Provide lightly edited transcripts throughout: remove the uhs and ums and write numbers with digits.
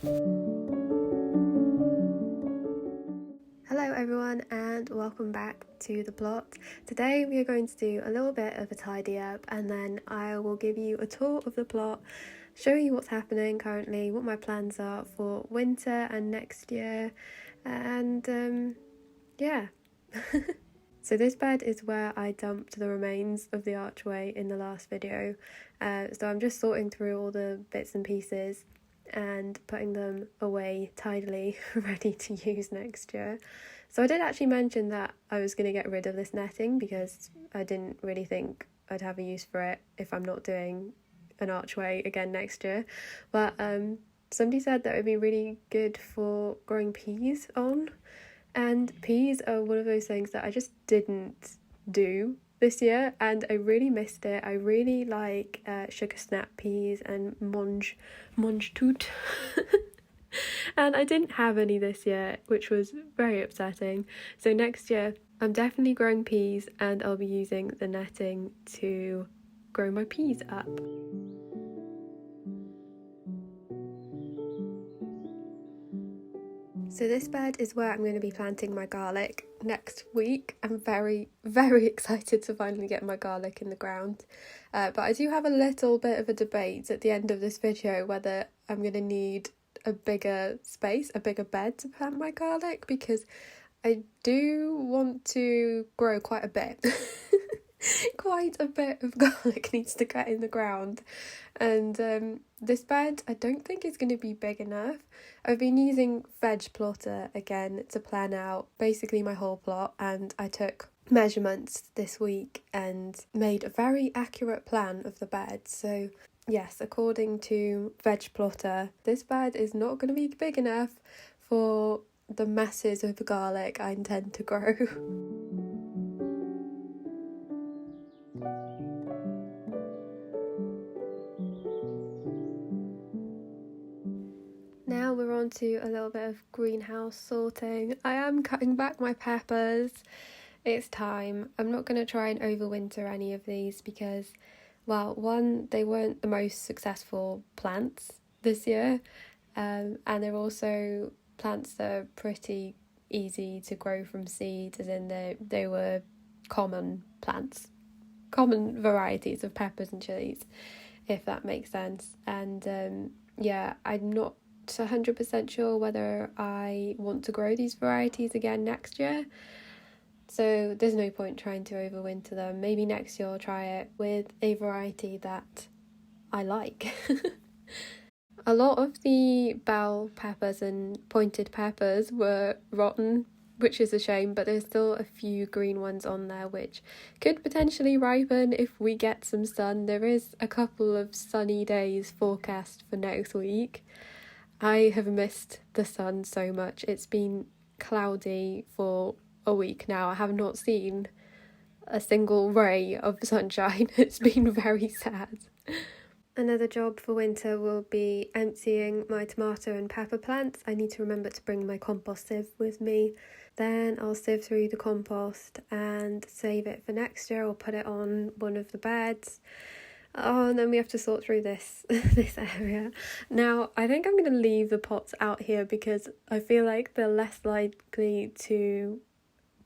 Hello everyone and welcome back to the plot. Today we are going to do a little bit of a tidy up and then I will give you a tour of the plot, show you what's happening currently, what my plans are for winter and next year, and yeah. So this bed is where I dumped the remains of the archway in the last video, so I'm just sorting through all the bits and pieces and putting them away tidily, ready to use next year. So I did actually mention that I was going to get rid of this netting because I didn't really think I'd have a use for it if I'm not doing an archway again next year. But somebody said that it would be really good for growing peas on, and peas are one of those things that I just didn't do this year and I really missed it. I really like sugar snap peas and mange tout and I didn't have any this year, which was very upsetting. So next year I'm definitely growing peas and I'll be using the netting to grow my peas up. So this bed is where I'm going to be planting my garlic next week. I'm very, very excited to finally get my garlic in the ground. But I do have a little bit of a debate at the end of this video whether I'm going to need a bigger space, a bigger bed to plant my garlic, because I do want to grow quite a bit. Quite a bit of garlic needs to get in the ground, and this bed I don't think is going to be big enough. I've been using veg plotter again to plan out basically my whole plot, and I took measurements this week and made a very accurate plan of the bed. So yes, according to veg plotter, this bed is not going to be big enough for the masses of garlic I intend to grow. Now we're on to a little bit of greenhouse sorting. I am cutting back my peppers. It's time. I'm not going to try and overwinter any of these because, well, one, they weren't the most successful plants this year, and they're also plants that are pretty easy to grow from seed, as in they were common plants, common varieties of peppers and chilies, if that makes sense. And yeah, I'm not 100% sure whether I want to grow these varieties again next year, so there's no point trying to overwinter them. Maybe next year I'll try it with a variety that I like. A lot of the bell peppers and pointed peppers were rotten, which is a shame, but there's still a few green ones on there which could potentially ripen if we get some sun. There is a couple of sunny days forecast for next week. I have missed the sun so much. It's been cloudy for a week now. I have not seen a single ray of sunshine. It's been very sad. Another job for winter will be emptying my tomato and pepper plants. I need to remember to bring my compost sieve with me. Then I'll sieve through the compost and save it for next year, or put it on one of the beds. Oh, and then we have to sort through this area. Now, I think I'm going to leave the pots out here because I feel like they're less likely to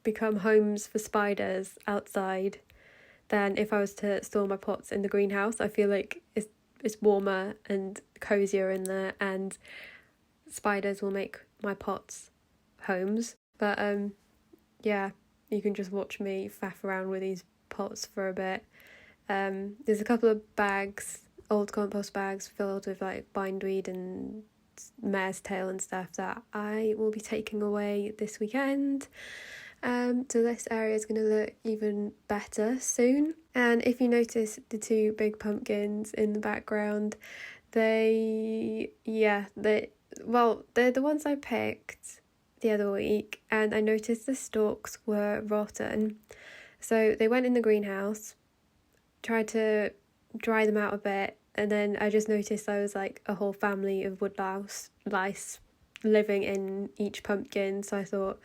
become homes for spiders outside than if I was to store my pots in the greenhouse. I feel like it's warmer and cozier in there, and spiders will make my pots homes. But yeah, you can just watch me faff around with these pots for a bit. There's a couple of bags, old compost bags filled with like bindweed and mare's tail and stuff that I will be taking away this weekend. So this area is going to look even better soon. And if you notice the two big pumpkins in the background, they're the ones I picked the other week, and I noticed the stalks were rotten. So they went in the greenhouse, tried to dry them out a bit, and then I just noticed there was like a whole family of woodlouse lice living in each pumpkin. So I thought,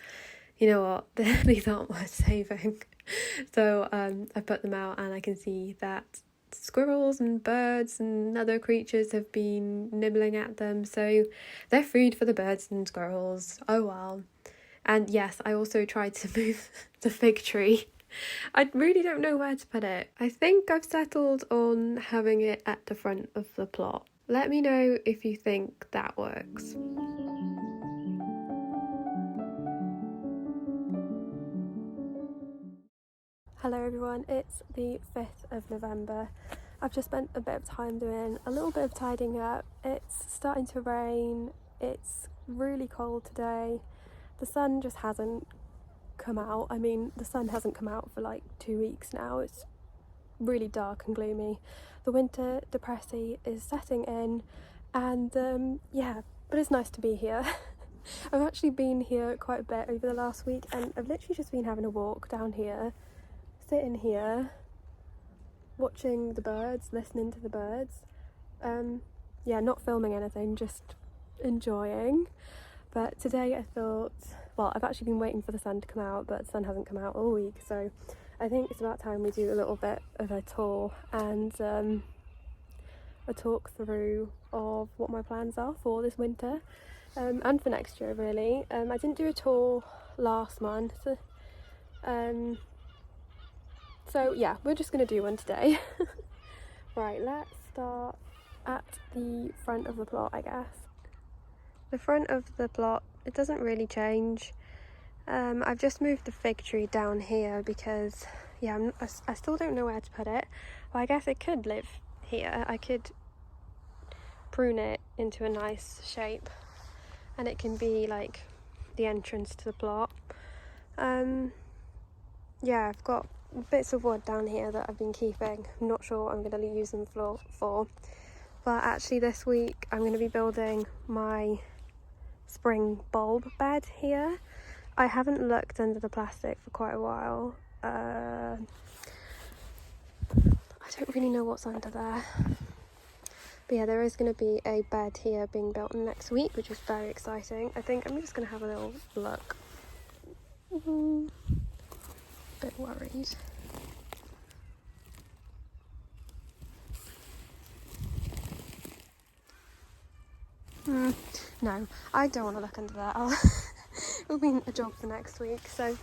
you know what, these aren't worth saving. So I put them out, and I can see that squirrels and birds and other creatures have been nibbling at them, so they're food for the birds and squirrels. Oh well. And yes, I also tried to move the fig tree. I really don't know where to put it. I think I've settled on having it at the front of the plot. Let me know if you think that works. Hello everyone, it's the 5th of November. I've just spent a bit of time doing a little bit of tidying up. It's starting to rain, it's really cold today. The sun just hasn't come out. I mean, the sun hasn't come out for like 2 weeks now. It's really dark and gloomy. The winter depressy is setting in, and yeah, but it's nice to be here. I've actually been here quite a bit over the last week, and I've literally just been having a walk down here, sitting here, watching the birds, listening to the birds. Yeah, not filming anything, just enjoying. But today I thought, well, I've actually been waiting for the sun to come out, but the sun hasn't come out all week, so I think it's about time we do a little bit of a tour and a talk through of what my plans are for this winter, and for next year really. I didn't do a tour last month, so yeah, we're just going to do one today. Right, let's start at the front of the plot, I guess. The front of the plot, it doesn't really change. I've just moved the fig tree down here because, yeah, I still don't know where to put it. Well, I guess it could live here. I could prune it into a nice shape and it can be like the entrance to the plot. Yeah, I've got bits of wood down here that I've been keeping. I'm not sure what I'm going to use them for. But actually this week I'm going to be building my spring bulb bed here. I haven't looked under the plastic for quite a while. I don't really know what's under there. But yeah, there is going to be a bed here being built next week, which is very exciting. I think I'm just going to have a little look. Bit worried. No, I don't want to look under that. It'll be a job for next week. So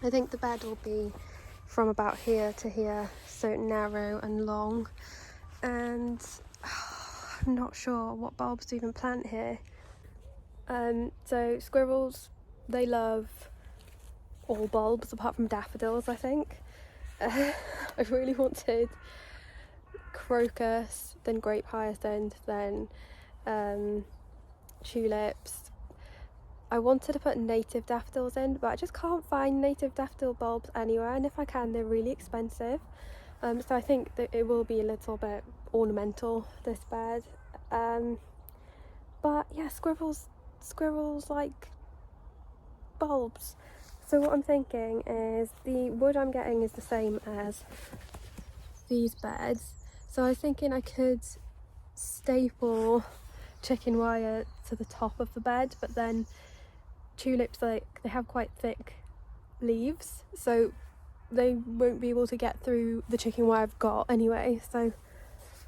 I think the bed will be from about here to here, so narrow and long. And I'm not sure what bulbs to even plant here. So squirrels, they love all bulbs apart from daffodils, I think. I really wanted crocus, then grape hyacinth, then tulips. I wanted to put native daffodils in, but I just can't find native daffodil bulbs anywhere, and if I can, they're really expensive. So I think that it will be a little bit ornamental, this bed. But yeah, squirrels like bulbs. So what I'm thinking is the wood I'm getting is the same as these beds. So I was thinking I could staple chicken wire to the top of the bed, but then tulips, like, they have quite thick leaves, so they won't be able to get through the chicken wire I've got anyway. So,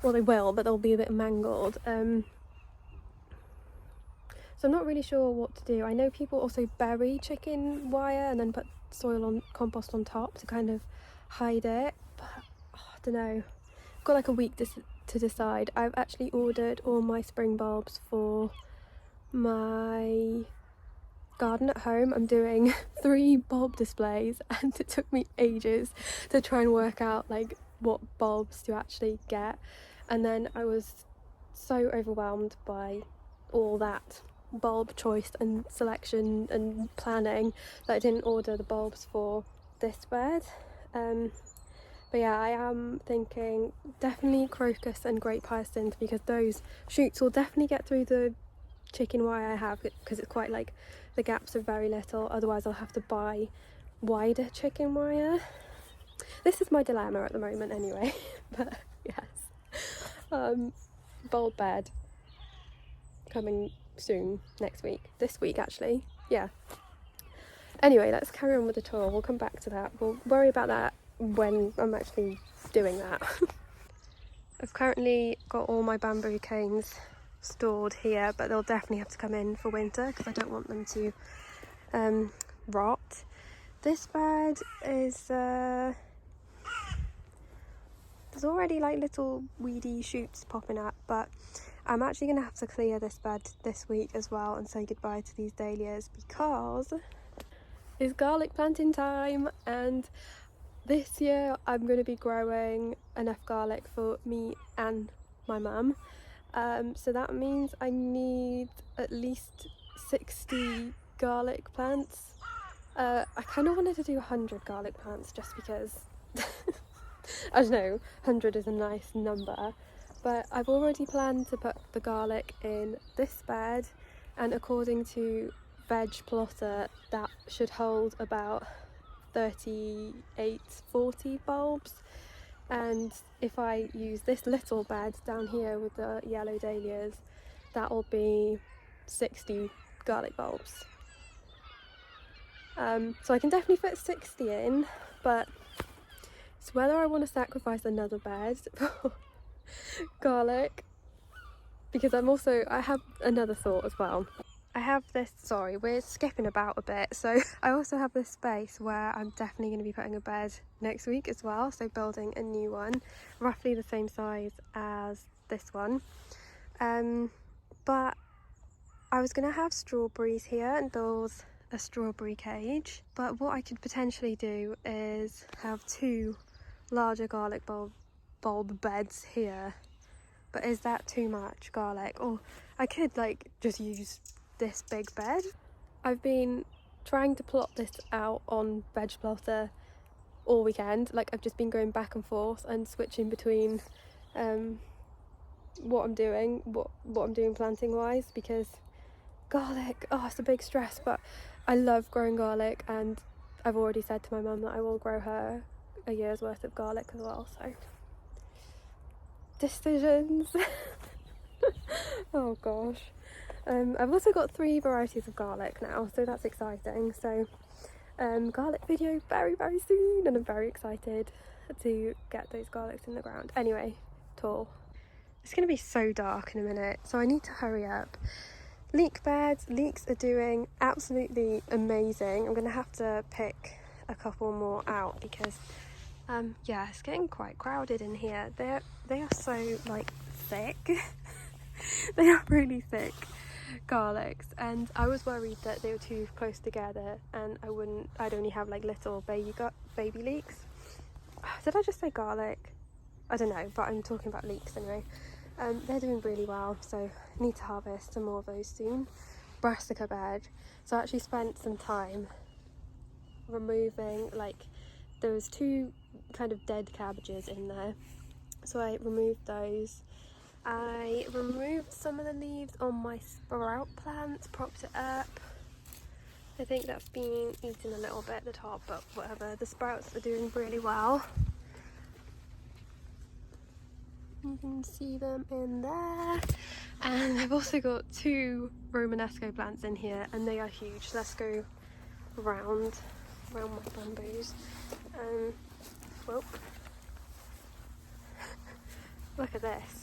well, they will, but they'll be a bit mangled. So I'm not really sure what to do. I know people also bury chicken wire and then put compost on top to kind of hide it, but I don't know. I've got like a week to decide. I've actually ordered all my spring bulbs for my garden at home. I'm doing 3 bulb displays, and it took me ages to try and work out like what bulbs to actually get, and then I was so overwhelmed by all that bulb choice and selection and planning that I didn't order the bulbs for this bed. But yeah, I am thinking definitely crocus and grape hyacinth, because those shoots will definitely get through the chicken wire I have, because it's quite like the gaps are very little, otherwise I'll have to buy wider chicken wire. This is my dilemma at the moment anyway. But yes, bulb bed coming soon, next week, this week actually, yeah. Anyway, let's carry on with the tour. We'll come back to that. We'll worry about that when I'm actually doing that. I've currently got all my bamboo canes stored here, but they'll definitely have to come in for winter because I don't want them to rot. This bed is there's already like little weedy shoots popping up, but I'm actually going to have to clear this bed this week as well and say goodbye to these dahlias because it's garlic planting time, and this year I'm going to be growing enough garlic for me and my mum. So that means I need at least 60 garlic plants. I kind of wanted to do 100 garlic plants just because, I don't know, 100 is a nice number. But I've already planned to put the garlic in this bed, and according to Veg Plotter, that should hold about 38-40 bulbs. And if I use this little bed down here with the yellow dahlias, that'll be 60 garlic bulbs. So I can definitely fit 60 in, but it's whether I want to sacrifice another bed for garlic, because I have another thought as well. I have this, sorry, we're skipping about a bit, so I also have this space where I'm definitely going to be putting a bed next week as well, so building a new one, roughly the same size as this one. But I was going to have strawberries here and build a strawberry cage, but what I could potentially do is have 2 larger garlic bulb beds here. But is that too much garlic? Or I could like just use this big bed. I've been trying to plot this out on Veg Plotter all weekend. Like, I've just been going back and forth and switching between what I'm doing planting wise, because garlic, oh, it's a big stress. But I love growing garlic, and I've already said to my mum that I will grow her a year's worth of garlic as well. So decisions. Oh gosh. I've also got 3 varieties of garlic now, so that's exciting. So garlic video very, very soon, and I'm very excited to get those garlics in the ground. Anyway, tall. It's going to be so dark in a minute, so I need to hurry up. Leeks are doing absolutely amazing. I'm going to have to pick a couple more out because yeah, it's getting quite crowded in here. They are so like thick. They are really thick garlics, and I was worried that they were too close together and I'd only have like little baby leeks. Did I just say garlic? I don't know, but I'm talking about leeks anyway. They're doing really well, so I need to harvest some more of those soon. Brassica bed. So I actually spent some time removing, like, there was 2 kind of dead cabbages in there, so I removed those. I removed some of the leaves on my sprout plant, propped it up. I think that's been eaten a little bit at the top, but whatever. The sprouts are doing really well. You can see them in there. And I've also got 2 Romanesco plants in here, and they are huge. Let's go around my bamboos. Whoop. Look at this.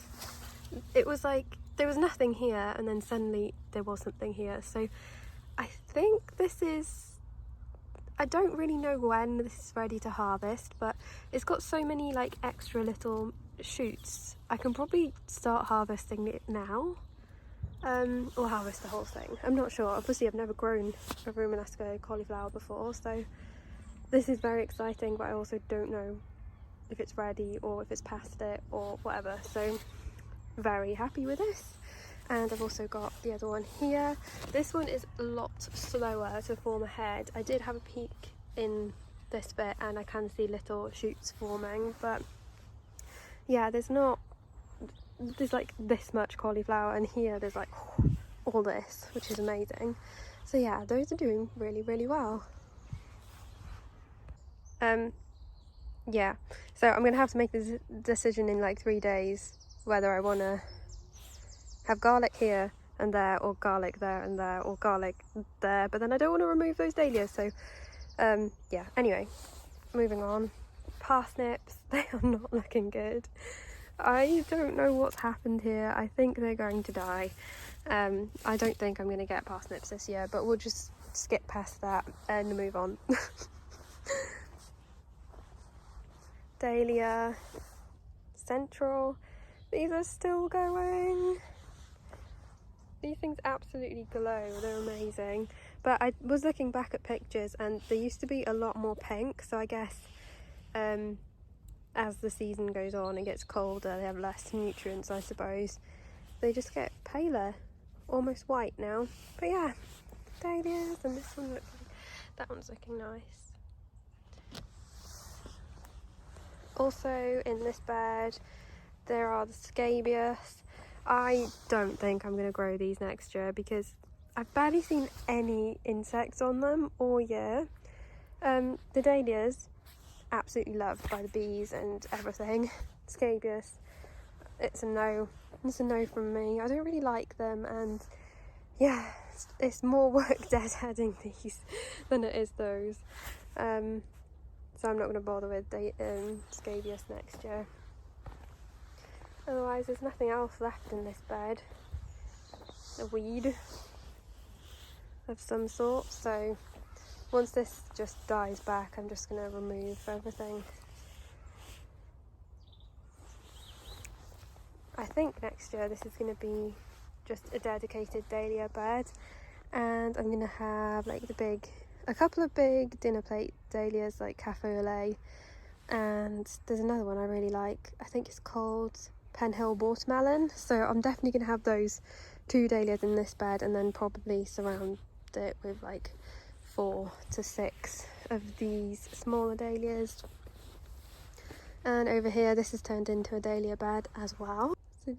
It was like there was nothing here, and then suddenly there was something here. So I think this is, I don't really know when this is ready to harvest, but it's got so many like extra little shoots. I can probably start harvesting it now, or harvest the whole thing. I'm not sure. Obviously I've never grown a Romanesco cauliflower before, so this is very exciting, but I also don't know if it's ready or if it's past it or whatever. So very happy with this. And I've also got the other one here. This one is a lot slower to form a head. I did have a peek in this bit and I can see little shoots forming, but yeah, there's like this much cauliflower, and here there's like all this, which is amazing. So yeah, those are doing really, really well. Yeah, so I'm gonna have to make this decision in like 3 days whether I want to have garlic here and there, or garlic there and there, or garlic there, but then I don't want to remove those dahlias. So yeah, anyway, moving on. Parsnips, they are not looking good. I don't know what's happened here. I think they're going to die. I don't think I'm going to get parsnips this year, but we'll just skip past that and move on. Dahlia Central. These are still going. These things absolutely glow. They're amazing. But I was looking back at pictures and they used to be a lot more pink, so I guess as the season goes on and gets colder, they have less nutrients, I suppose. They just get paler, almost white now. But yeah, dahlias, and this one looks like, that one's looking nice. Also in this bed there are the scabious. I don't think I'm going to grow these next year because I've barely seen any insects on them all year. The dahlias, absolutely loved by the bees and everything. Scabious, it's a no. It's a no from me. I don't really like them, and yeah, it's more work deadheading these than it is those. So I'm not going to bother with scabious next year. Otherwise, there's nothing else left in this bed. A weed of some sort. So once this just dies back, I'm just going to remove everything. I think next year this is going to be just a dedicated dahlia bed, and I'm going to have like a couple of big dinner plate dahlias like cafe au lait, and there's another one I really like. I think it's called Penhill Watermelon. So I'm definitely going to have those 2 dahlias in this bed, and then probably surround it with like 4 to 6 of these smaller dahlias. And over here this has turned into a dahlia bed as well. So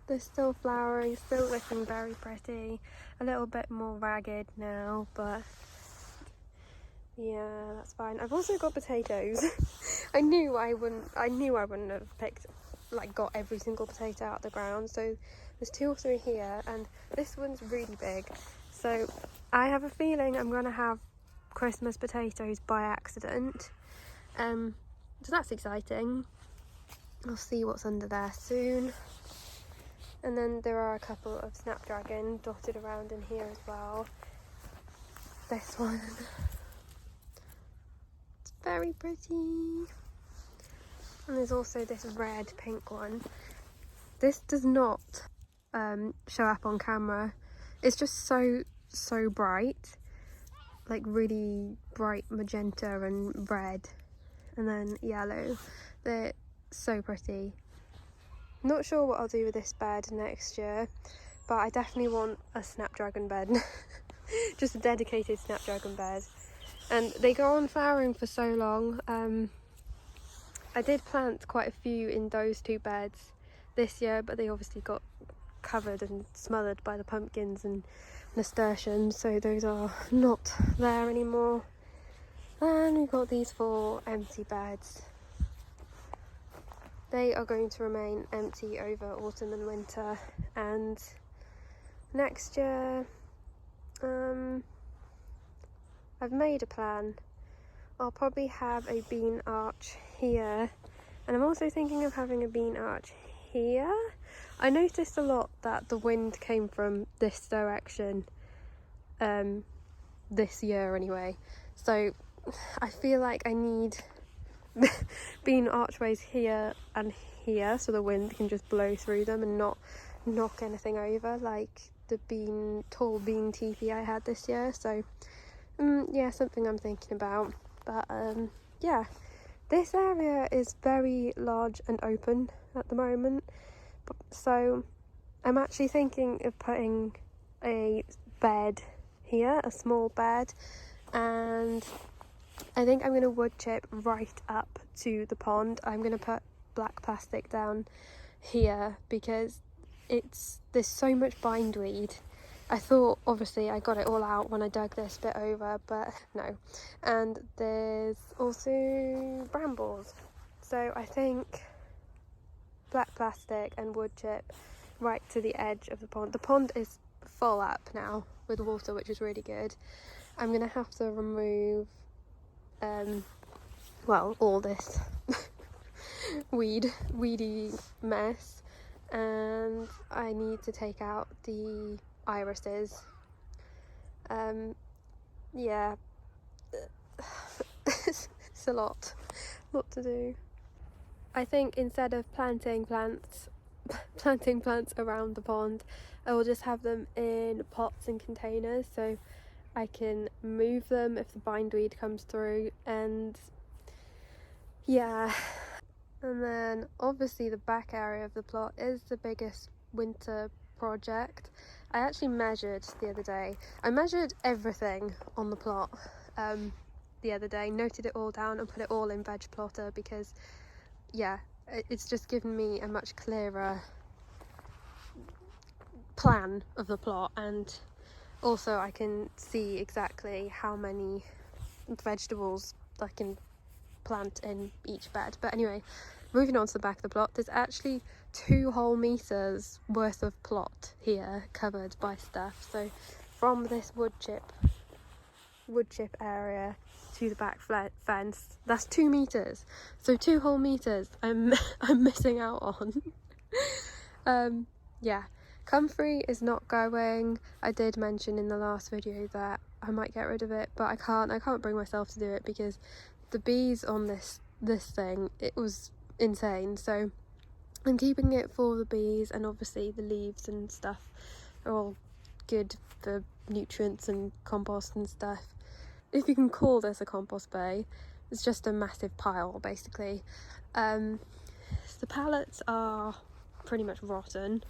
they're still flowering, still looking very pretty. A little bit more ragged now, but yeah, that's fine. I've also got potatoes. I knew I wouldn't have got every single potato out of the ground. So there's 2 or 3 here, and this one's really big. So I have a feeling I'm gonna have Christmas potatoes by accident. So that's exciting. I'll see what's under there soon. And then there are a couple of snapdragon dotted around in here as well. This one, it's very pretty. And there's also this red pink one. This does not show up on camera. It's just so bright, like really bright magenta and red, and then yellow. They're so pretty. Not sure what I'll do with this bed next year, but I definitely want a snapdragon bed. Just a dedicated snapdragon bed. And they go on flowering for so long. I did plant quite a few in those 2 beds this year, but they obviously got covered and smothered by the pumpkins and nasturtiums, so those are not there anymore. And we've got these 4 empty beds. They are going to remain empty over autumn and winter, and next year I've made a plan. I'll probably have a bean arch here, and I'm also thinking of having a bean arch here. I noticed a lot that the wind came from this direction this year anyway, so I feel like I need bean archways here and here so the wind can just blow through them and not knock anything over like the tall bean teepee I had this year. So yeah, something I'm thinking about. But yeah, this area is very large and open at the moment, so I'm actually thinking of putting a bed here, a small bed, and I think I'm going to wood chip right up to the pond. I'm going to put black plastic down here because there's so much bindweed. I thought obviously I got it all out when I dug this bit over, but no. And there's also brambles. So I think black plastic and wood chip right to the edge of the pond. The pond is full up now with water, which is really good. I'm going to have to remove all this weedy mess, and I need to take out the irises. Yeah, it's a lot to do. I think instead of planting plants around the pond, I will just have them in pots and containers so I can move them if the bindweed comes through. And yeah, and then obviously the back area of the plot is the biggest winter project. I actually measured the other day. I measured everything on the plot the other day, noted it all down and put it all in veg plotter because yeah, it's just given me a much clearer plan of the plot, and also I can see exactly how many vegetables I can plant in each bed. But anyway, moving on to the back of the plot, there's actually 2 whole meters worth of plot here covered by stuff. So from this wood chip area to the back fence, that's 2 meters. So 2 whole meters I'm missing out on. Yeah, comfrey is not going. I did mention in the last video that I might get rid of it, but I can't bring myself to do it because the bees on this thing, it was insane. So I'm keeping it for the bees, and obviously the leaves and stuff are all good for nutrients and compost and stuff. If you can call this a compost bay, it's just a massive pile basically. The pallets are pretty much rotten.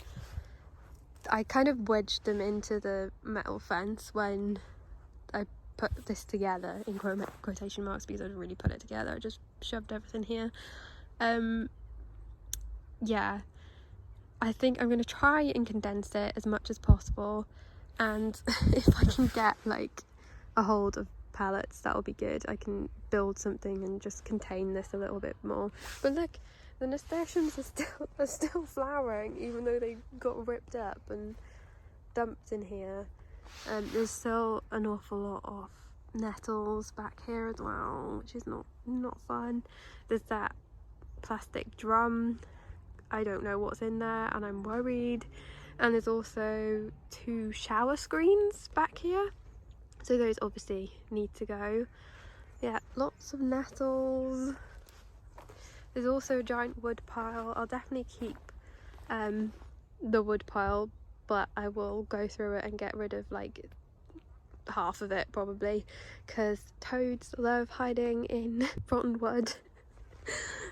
I kind of wedged them into the metal fence when I put this together, in quotation marks, because I didn't really put it together. I just shoved everything here. Yeah, I think I'm going to try and condense it as much as possible, and if I can get like a hold of pallets, that will be good. I can build something and just contain this a little bit more. But look, the nasturtiums are still flowering, even though they got ripped up and dumped in here. There's still an awful lot of nettles back here as well, which is not fun. There's that plastic drum. I don't know what's in there and I'm worried. And there's also 2 shower screens back here, so those obviously need to go. Yeah, lots of nettles. There's also a giant wood pile. I'll definitely keep the wood pile, but I will go through it and get rid of like half of it probably, because toads love hiding in rotten wood.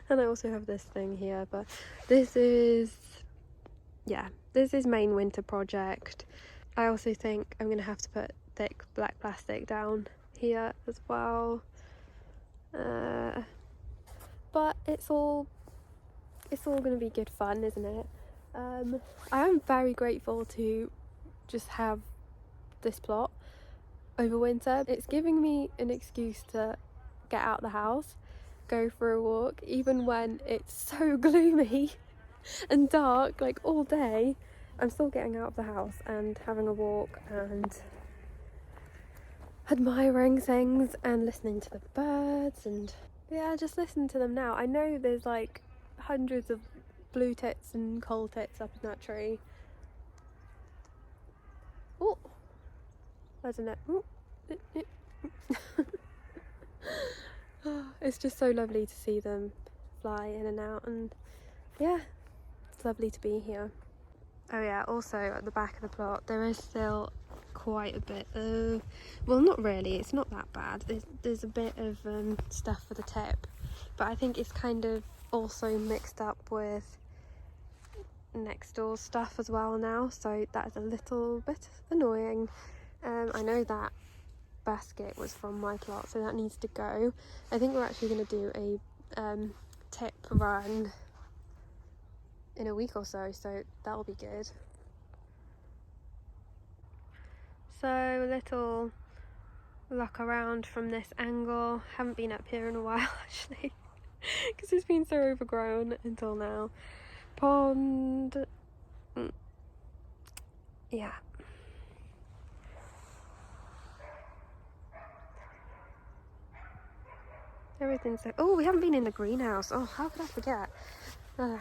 And I also have this thing here, but this is main winter project. I also think I'm gonna have to put thick black plastic down here as well, but it's all gonna be good fun, isn't it? I am very grateful to just have this plot over winter. It's giving me an excuse to get out the house, go for a walk, even when it's so gloomy and dark, like all day. I'm still getting out of the house and having a walk and admiring things and listening to the birds, and yeah, just listen to them now. I know there's like hundreds of blue tits and coal tits up in that tree. Oh, there's a net. It's just so lovely to see them fly in and out, and yeah, it's lovely to be here. Oh yeah, also at the back of the plot there is still quite a bit of, well, not really, it's not that bad. There's a bit of stuff for the tip, but I think it's kind of also mixed up with next door stuff as well now, so that is a little bit annoying. I know that basket was from my plot, so that needs to go. I think we're actually going to do a tip run in a week or so that'll be good. So a little look around from this angle. Haven't been up here in a while actually, because it's been so overgrown until now. Pond, yeah. Everything's so... Oh, we haven't been in the greenhouse. Oh, how could I forget? Oh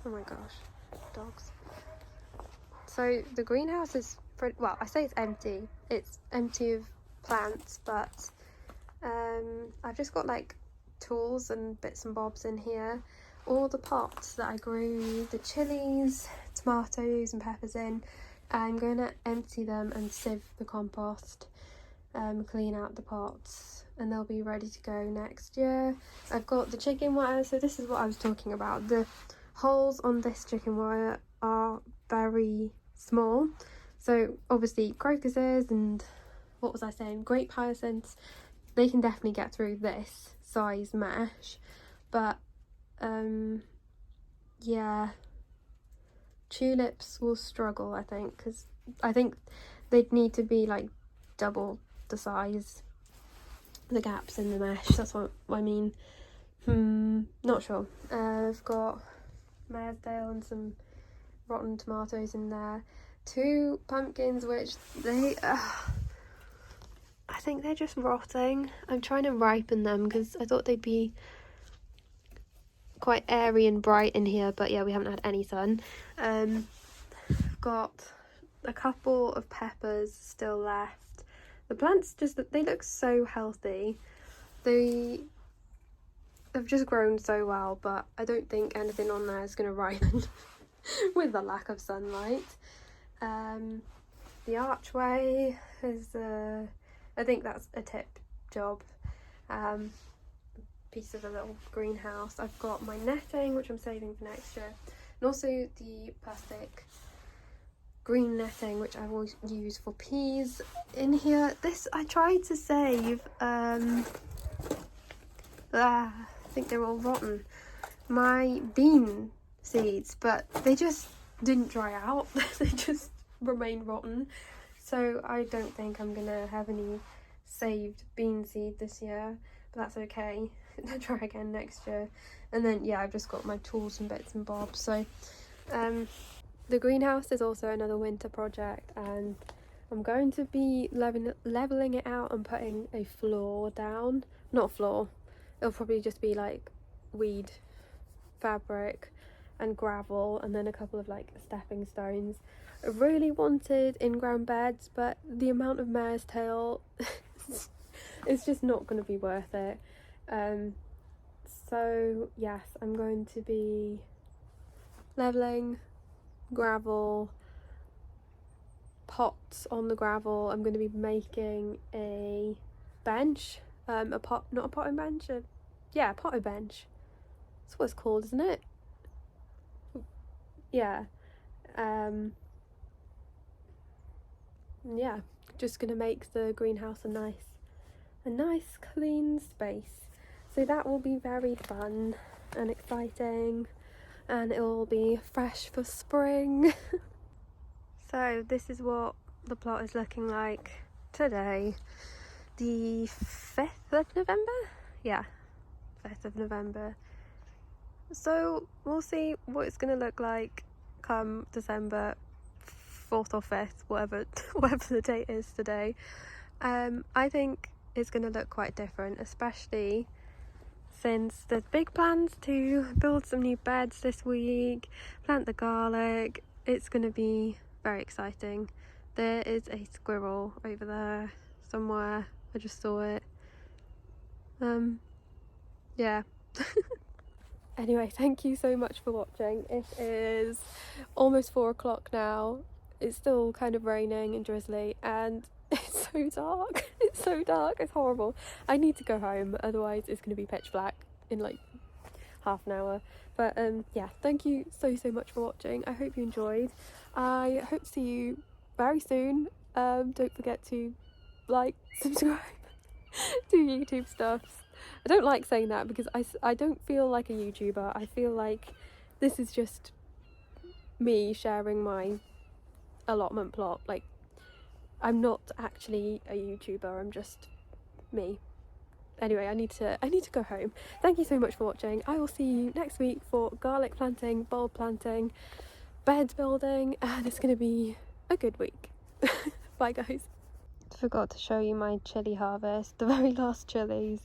my gosh, dogs. So the greenhouse is, well, I say it's empty. It's empty of plants, but I've just got like tools and bits and bobs in here. All the pots that I grew the chilies, tomatoes and peppers in, I'm going to empty them and sieve the compost, clean out the pots, and they'll be ready to go next year. I've got the chicken wire, so this is what I was talking about. The holes on this chicken wire are very small, so obviously crocuses and what was I saying, grape hyacinths, they can definitely get through this size mesh, but yeah, tulips will struggle, I think, because I think they'd need to be like double the size, the gaps in the mesh, that's what I mean. Not sure. I've got Maresdale and some rotten tomatoes in there, 2 pumpkins which they I think they're just rotting. I'm trying to ripen them because I thought they'd be quite airy and bright in here, but yeah, we haven't had any sun. I've got a couple of peppers still left. The plants just, they look so healthy. They have just grown so well, but I don't think anything on there is going to ripen with the lack of sunlight. The archway is I think that's a tip job. Piece of a little greenhouse. I've got my netting, which I'm saving for next year, and also the plastic green netting, which I will use for peas in here. This I tried to save. I think they're all rotten. My bean seeds, but they just didn't dry out. They just remain rotten. So I don't think I'm gonna have any saved bean seed this year, but that's okay. I'll try again next year. And then yeah, I've just got my tools and bits and bobs. So the greenhouse is also another winter project, and I'm going to be leveling it out and putting a floor down. Not floor, it'll probably just be like weed fabric and gravel, and then a couple of like stepping stones. I really wanted in-ground beds, but the amount of mare's tail it's just not going to be worth it. So yes, I'm going to be leveling, gravel, pots on the gravel. I'm going to be making a bench, a pot, not a potting bench, yeah, a potting bench. That's what it's called, isn't it? Yeah. Yeah, just gonna make the greenhouse a nice clean space. So that will be very fun and exciting, and it will be fresh for spring. So this is what the plot is looking like today, the 5th of November? Yeah, 5th of November. So we'll see what it's going to look like come December 4th or 5th, whatever the date is today. I think it's going to look quite different, especially since there's big plans to build some new beds this week, plant the garlic. It's going to be very exciting. There is a squirrel over there somewhere. I just saw it. Yeah. Anyway, thank you so much for watching. It is almost 4 o'clock now. It's still kind of raining and drizzly, and it's so dark. It's so dark, it's horrible. I need to go home, otherwise it's going to be pitch black in like half an hour. But yeah, thank you so much for watching. I hope you enjoyed. I hope to see you very soon. Don't forget to like, subscribe, do YouTube stuff. I don't like saying that because I don't feel like a YouTuber. I feel like this is just me sharing my allotment plot. Like, I'm not actually a YouTuber, I'm just me. Anyway, I need to go home. Thank you so much for watching. I will see you next week for garlic planting, bulb planting, bed building, and it's going to be a good week. Bye guys. forgot to show you my chilli harvest, the very last chilies.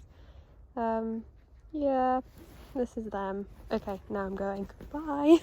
Yeah, this is them. Okay, now I'm going. Bye.